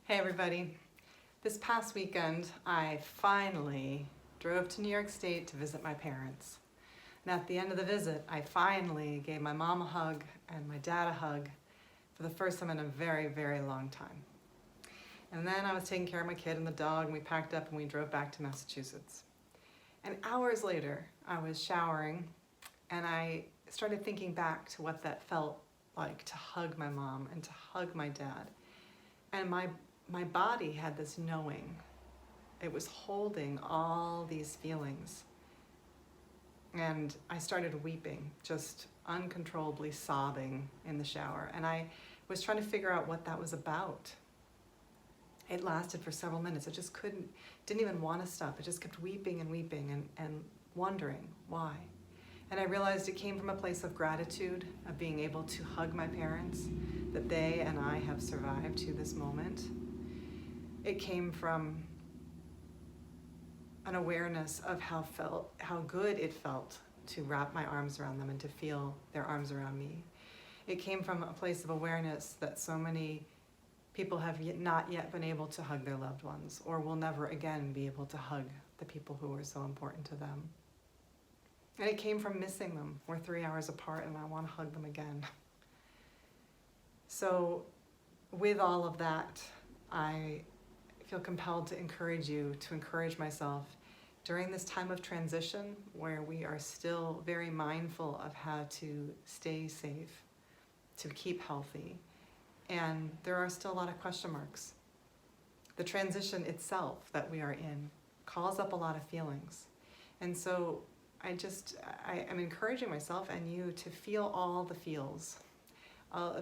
Hey everybody. This past weekend, I finally drove to New York State to visit my parents. And at the end of the visit, I finally gave my mom a hug and my dad a hug for the first time in a very, very long time. And then I was taking care of my kid and the dog, and we packed up and we drove back to Massachusetts. And hours later, I was showering and I started thinking back to what that felt like to hug my mom and to hug my dad. And my body had this knowing. It was holding all these feelings. And I started weeping, just uncontrollably sobbing in the shower. And I was trying to figure out what that was about. It lasted for several minutes. I just didn't even want to stop. I just kept weeping and weeping and wondering why. And I realized it came from a place of gratitude, of being able to hug my parents, that they and I have survived to this moment. It came from an awareness of how good it felt to wrap my arms around them and to feel their arms around me. It came from a place of awareness that so many people have not yet been able to hug their loved ones, or will never again be able to hug the people who are so important to them. And it came from missing them. We're 3 hours apart and I want to hug them again. So with all of that, I feel compelled to encourage you, to encourage myself during this time of transition where we are still very mindful of how to stay safe, to keep healthy, and there are still a lot of question marks. The transition itself that we are in calls up a lot of feelings. And so I am encouraging myself and you to feel all the feels.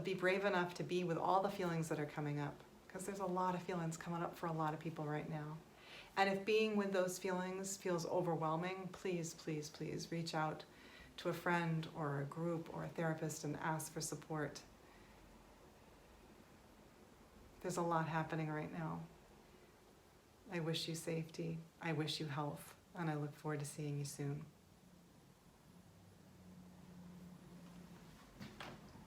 Be brave enough to be with all the feelings that are coming up, because there's a lot of feelings coming up for a lot of people right now. And if being with those feelings feels overwhelming, please, please, please reach out to a friend or a group or a therapist and ask for support. There's a lot happening right now. I wish you safety, I wish you health, and I look forward to seeing you soon.